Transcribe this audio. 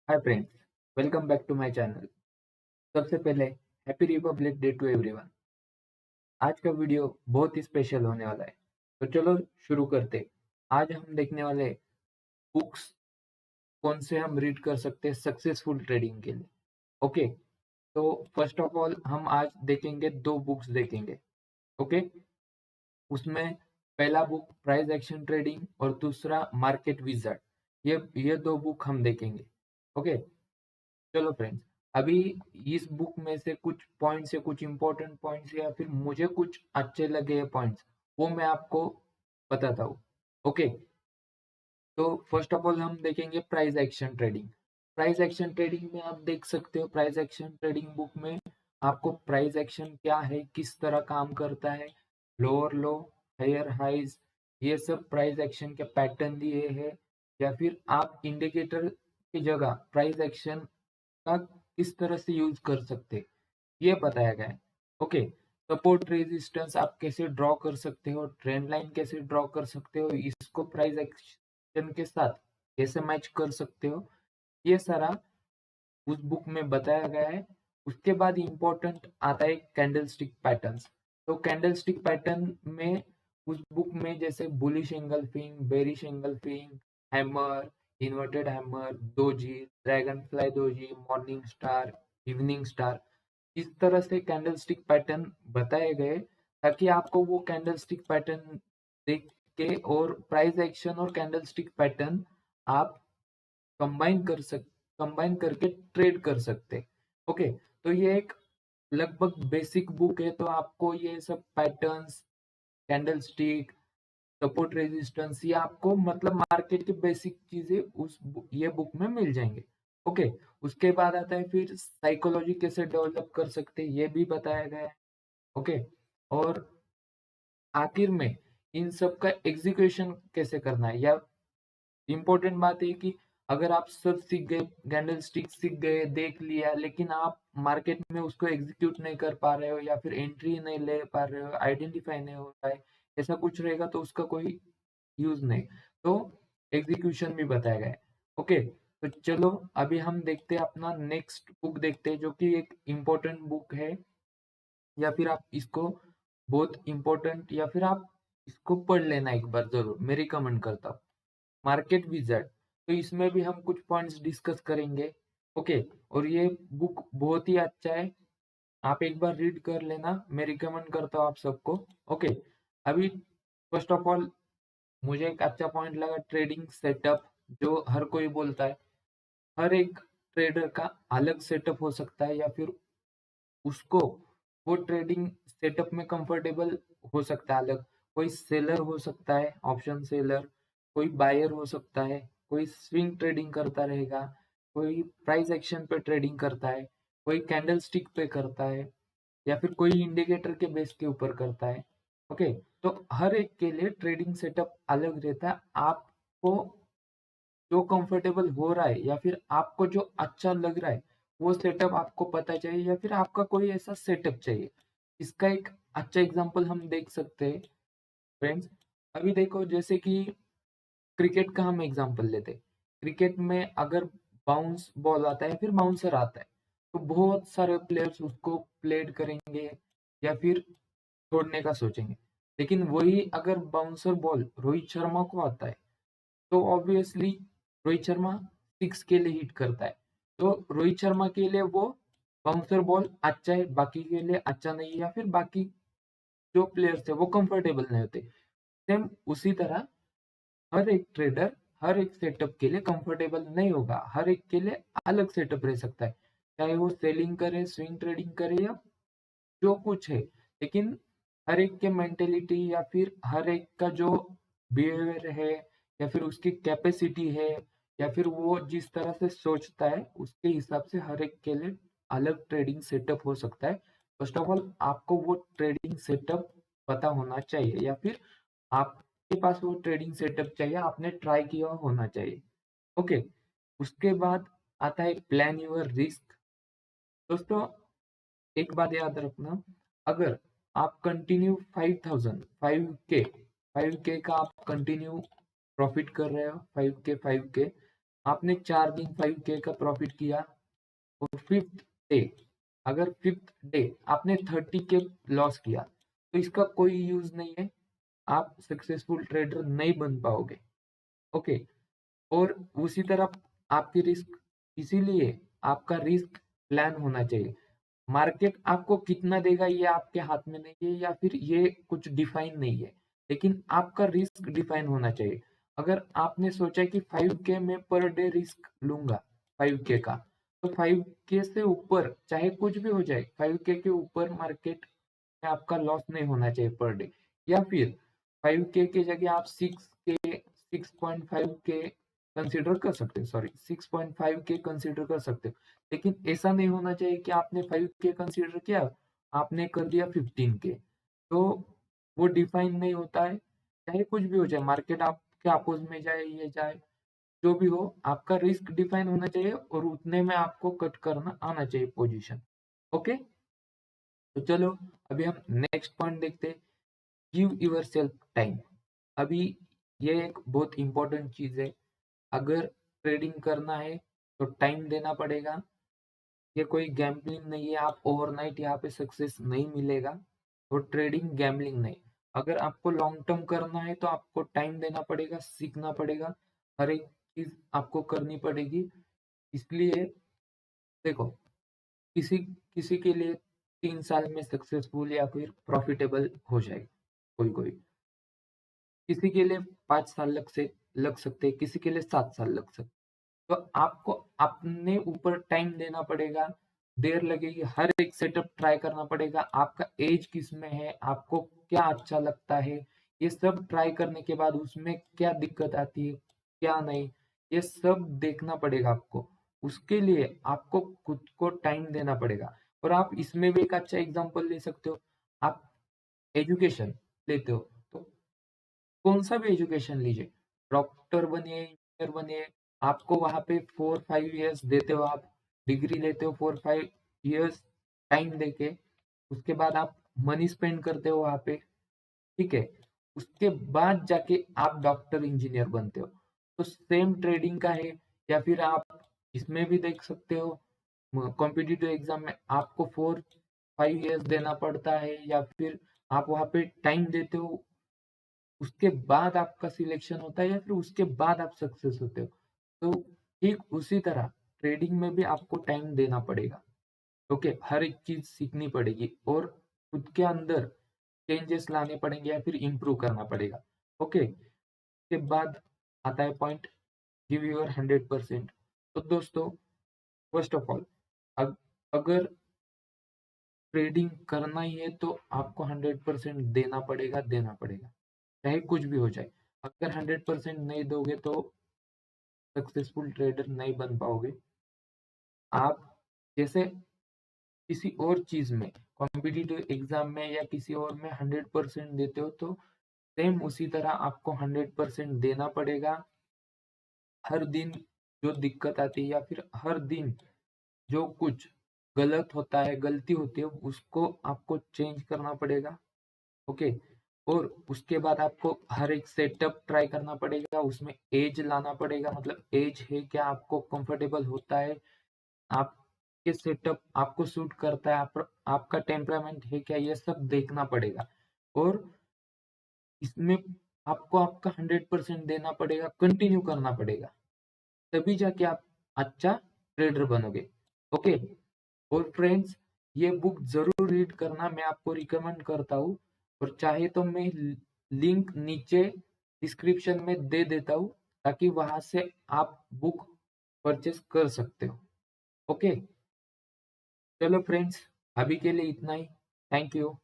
Hi friends, welcome back to my channel. सबसे पहले happy republic day to everyone. आज का वीडियो बहुत ही स्पेशल होने वाला है, तो चलो शुरू करते। आज हम देखने वाले बुक्स कौन से हम रीड कर सकते हैं सक्सेसफुल ट्रेडिंग के लिए। ओके, तो फर्स्ट ऑफ ऑल हम आज देखेंगे, दो बुक्स देखेंगे। ओके, उसमें पहला बुक प्राइस एक्शन ट्रेडिंग और दूसरा मार्केट विजार्ड। ये दो बुक हम देखेंगे। ओके, चलो फ्रेंड्स, अभी इस बुक में से कुछ पॉइंट्स या कुछ इंपॉर्टेंट पॉइंट्स या फिर मुझे कुछ अच्छे लगे पॉइंट्स, वो मैं आपको बताता हूँ। ओके, तो फर्स्ट ऑफ ऑल हम देखेंगे price action trading. Price action trading में आप देख सकते हो, प्राइस एक्शन ट्रेडिंग बुक में आपको प्राइस एक्शन क्या है, किस तरह काम करता है, लोअर लो, हायर हाइज, ये सब प्राइस एक्शन के पैटर्न दिए हैं। या फिर आप इंडिकेटर की जगह प्राइस एक्शन का किस तरह से यूज कर सकते, ये बताया गया है। ओके, सपोर्ट रेजिस्टेंस आप कैसे ड्रॉ कर सकते हो, ट्रेंड लाइन कैसे ड्रॉ कर सकते हो, इसको प्राइस एक्शन के साथ कैसे मैच कर सकते हो, ये सारा उस बुक में बताया गया है। उसके बाद इम्पोर्टेंट आता है कैंडलस्टिक पैटर्न्स। तो कैंडलस्टिक पैटर्न में उस बुक में जैसे bullish engulfing, bearish engulfing, hammer, inverted hammer, doji, dragon fly doji, morning star, evening star, इस तरह से कैंडलस्टिक पैटर्न बताए गए, ताकि आपको वो कैंडलस्टिक पैटर्न देख के और प्राइस एक्शन और कैंडलस्टिक पैटर्न आप कंबाइन कर सक कंबाइन करके ट्रेड कर सकते। ओके, तो ये एक लगभग बेसिक बुक है, तो आपको ये सब पैटर्न्स, कैंडलस्टिक, सपोर्ट रेजिस्टेंस, ये आपको मतलब मार्केट की बेसिक चीजें ये बुक में मिल जाएंगे। ओके, उसके बाद आता है फिर साइकोलॉजी कैसे डेवलप कर सकते हैं, ये भी बताया गया है। ओके, और आखिर में इन सब का एग्जीक्यूशन कैसे करना है, या इम्पोर्टेंट बात है कि अगर आप सब सीख गए, कैंडलस्टिक सीख गए, देख लिया, लेकिन आप मार्केट में उसको एग्जीक्यूट नहीं कर पा रहे हो या फिर एंट्री नहीं ले पा रहे हो, आइडेंटिफाई नहीं हो रहा है, ऐसा कुछ रहेगा तो उसका कोई यूज नहीं। तो एग्जीक्यूशन भी बताया गया है। ओके, तो चलो अभी हम देखते हैं, अपना नेक्स्ट बुक देखते हैं, जो कि एक इम्पोर्टेंट बुक है, या फिर आप इसको बहुत इम्पोर्टेंट, या फिर आप इसको पढ़ लेना एक बार जरूर, मैं रिकमेंड करता हूँ, मार्केट विजार्ड। तो इसमें भी हम कुछ पॉइंट्स डिस्कस करेंगे। ओके, और ये बुक बहुत ही अच्छा है, आप एक बार रीड कर लेना, मैं रिकमेंड करता हूँ आप सबको। ओके, अभी फर्स्ट ऑफ ऑल मुझे एक अच्छा पॉइंट लगा ट्रेडिंग सेटअप, जो हर कोई बोलता है। हर एक ट्रेडर का अलग सेटअप हो सकता है, या फिर उसको वो ट्रेडिंग सेटअप में कंफर्टेबल हो सकता है अलग। कोई सेलर हो सकता है, ऑप्शन सेलर, कोई बायर हो सकता है, कोई स्विंग ट्रेडिंग करता रहेगा, कोई प्राइस एक्शन पे ट्रेडिंग करता है, कोई कैंडल स्टिक पे करता है, या फिर कोई इंडिकेटर के बेस के ऊपर करता है। ओके, तो हर एक के लिए ट्रेडिंग सेटअप अलग रहता है। आपको जो कंफर्टेबल हो रहा है, या फिर आपको जो अच्छा लग रहा है, वो सेटअप आपको पता चाहिए, या फिर आपका कोई ऐसा सेटअप चाहिए। इसका एक अच्छा एग्जांपल हम देख सकते हैं फ्रेंड्स। अभी देखो, जैसे कि क्रिकेट का हम एग्जांपल लेते हैं। क्रिकेट में अगर बाउंस बॉल आता है, फिर बाउंसर आता है, तो बहुत सारे प्लेयर्स उसको प्लेड करेंगे या फिर छोड़ने का सोचेंगे। लेकिन वही अगर बाउंसर बॉल रोहित शर्मा को आता है, तो ऑब्वियसली रोहित शर्मा सिक्स के लिए हिट करता है। तो रोहित शर्मा के लिए वो बाउंसर बॉल अच्छा है, बाकी के लिए अच्छा नहीं है, या फिर बाकी जो प्लेयर्स है वो कंफर्टेबल नहीं होते। सेम उसी तरह हर एक ट्रेडर हर एक सेटअप के लिए कंफर्टेबल नहीं होगा, हर एक के लिए अलग सेटअप रह सकता है, चाहे वो सेलिंग करे, स्विंग ट्रेडिंग करे, या जो कुछ है। लेकिन हर एक के मेंटेलिटी, या फिर हर एक का जो बिहेवियर है, या फिर उसकी कैपेसिटी है, या फिर वो जिस तरह से सोचता है, उसके हिसाब से हर एक के लिए अलग ट्रेडिंग सेटअप हो सकता है। फर्स्ट ऑफ ऑल आपको वो ट्रेडिंग सेटअप पता होना चाहिए, या फिर आपके पास वो ट्रेडिंग सेटअप चाहिए, आपने ट्राई किया होना चाहिए। ओके, उसके बाद आता है प्लान योर रिस्क। दोस्तों, एक बात याद रखना, अगर आप कंटिन्यू 5000 5K का आप कंटिन्यू प्रॉफिट कर रहे हो, 5K 5K, आपने 4 दिन 5K का प्रॉफिट किया और फिफ्थ डे, अगर फिफ्थ डे आपने 30K लॉस किया तो इसका कोई यूज नहीं है, आप सक्सेसफुल ट्रेडर नहीं बन पाओगे। ओके, और उसी तरह आपकी रिस्क, इसीलिए आपका रिस्क प्लान होना चाहिए। मार्केट आपको कितना देगा ये आपके हाथ में नहीं है, या फिर ये कुछ डिफाइन नहीं है, लेकिन आपका रिस्क डिफाइन होना चाहिए। अगर आपने सोचा कि 5K में पर डे रिस्क लूंगा 5K का, तो 5K से ऊपर चाहे कुछ भी हो जाए, 5K के ऊपर मार्केट में आपका लॉस नहीं होना चाहिए पर डे। या फिर 5K की जगह आप 6K 6.5K कंसिडर कर सकते हो, सॉरी 6.5K कंसिडर कर सकते हो। लेकिन ऐसा नहीं होना चाहिए कि आपने 5K कंसिडर किया, आपने कर दिया 15K, तो वो डिफाइन नहीं होता है। चाहे कुछ भी हो जाए, मार्केट आपके अपोज में जाए, ये जाए, जो भी हो, आपका रिस्क डिफाइन होना चाहिए और उतने में आपको कट करना आना चाहिए पोजीशन। ओके, तो चलो अभी हम नेक्स्ट पॉइंट देखते हैं, गिव योर सेल्फ टाइम। अभी ये एक बहुत इंपॉर्टेंट चीज है। अगर ट्रेडिंग करना है तो टाइम देना पड़ेगा। ये कोई गैम्बलिंग नहीं है, आप ओवरनाइट यहाँ पे सक्सेस नहीं मिलेगा। और ट्रेडिंग गैम्बलिंग नहीं। अगर आपको लॉन्ग टर्म करना है तो आपको टाइम देना पड़ेगा, सीखना पड़ेगा, हर एक चीज आपको करनी पड़ेगी। इसलिए देखो, किसी किसी के लिए 3 साल में सक्सेसफुल या फिर प्रॉफिटेबल हो जाए, कोई कोई, किसी के लिए 5 साल लग सकते, किसी के लिए 7 साल लग सकते। तो आपको अपने ऊपर टाइम देना पड़ेगा, देर लगेगी, हर एक सेटअप ट्राई करना पड़ेगा, आपका एज किस में है, आपको क्या अच्छा लगता है, ये सब ट्राई करने के बाद उसमें क्या दिक्कत आती है, क्या नहीं, ये सब देखना पड़ेगा आपको। उसके लिए आपको खुद को टाइम देना पड़ेगा। और आप इसमें भी एक अच्छा एग्जांपल ले सकते हो। आप एजुकेशन लेते हो तो कौन सा भी एजुकेशन लीजिए, डॉक्टर बनिए, इंजीनियर बनिए, आपको वहां पे 4-5 इयर्स देते हो, आप डिग्री लेते हो 4-5 इयर्स टाइम देके, उसके बाद आप मनी स्पेंड करते हो वहां पे, ठीक है, उसके बाद जाके आप डॉक्टर इंजीनियर बनते हो। तो सेम ट्रेडिंग का है। या फिर आप इसमें भी देख सकते हो, कॉम्पिटिटिव एग्जाम में आपको 4-5 इयर्स देना पड़ता है, या फिर आप वहां पे टाइम देते हो, उसके बाद आपका सिलेक्शन होता है, या फिर उसके बाद आप सक्सेस होते हो। तो ठीक उसी तरह ट्रेडिंग में भी आपको टाइम देना पड़ेगा। ओके, हर एक चीज सीखनी पड़ेगी और खुद के अंदर चेंजेस लाने पड़ेंगे या फिर इम्प्रूव करना पड़ेगा। ओके, के बाद आता है पॉइंट, गिव योर 100%। तो दोस्तों, फर्स्ट ऑफ ऑल, अगर ट्रेडिंग करना ही है तो आपको 100% देना पड़ेगा, देना पड़ेगा, चाहे कुछ भी हो जाए। अगर 100% नहीं दोगे तो सक्सेसफुल ट्रेडर नहीं बन पाओगे। आप जैसे किसी और चीज में, कॉम्पिटिटिव एग्जाम में या किसी और में 100% देते हो, तो सेम उसी तरह आपको 100% देना पड़ेगा। हर दिन जो दिक्कत आती है, या फिर हर दिन जो कुछ गलत होता है, गलती होती है, उसको आपको चेंज करना पड़ेगा। ओके, और उसके बाद आपको हर एक सेटअप ट्राई करना पड़ेगा, उसमें एज लाना पड़ेगा, मतलब एज है क्या, आपको कंफर्टेबल होता है, आपके सेटअप आपको सूट करता है, आपका टेम्परामेंट है क्या, ये सब देखना पड़ेगा। और इसमें आपको आपका 100% देना पड़ेगा, कंटिन्यू करना पड़ेगा, तभी जाके आप अच्छा ट्रेडर बनोगे। ओके, और फ्रेंड्स, ये बुक जरूर रीड करना, मैं आपको रिकमेंड करता हूँ। और चाहे तो मैं लिंक नीचे डिस्क्रिप्शन में दे देता हूँ, ताकि वहां से आप बुक परचेस कर सकते हो। ओके, चलो फ्रेंड्स, अभी के लिए इतना ही। Thank you.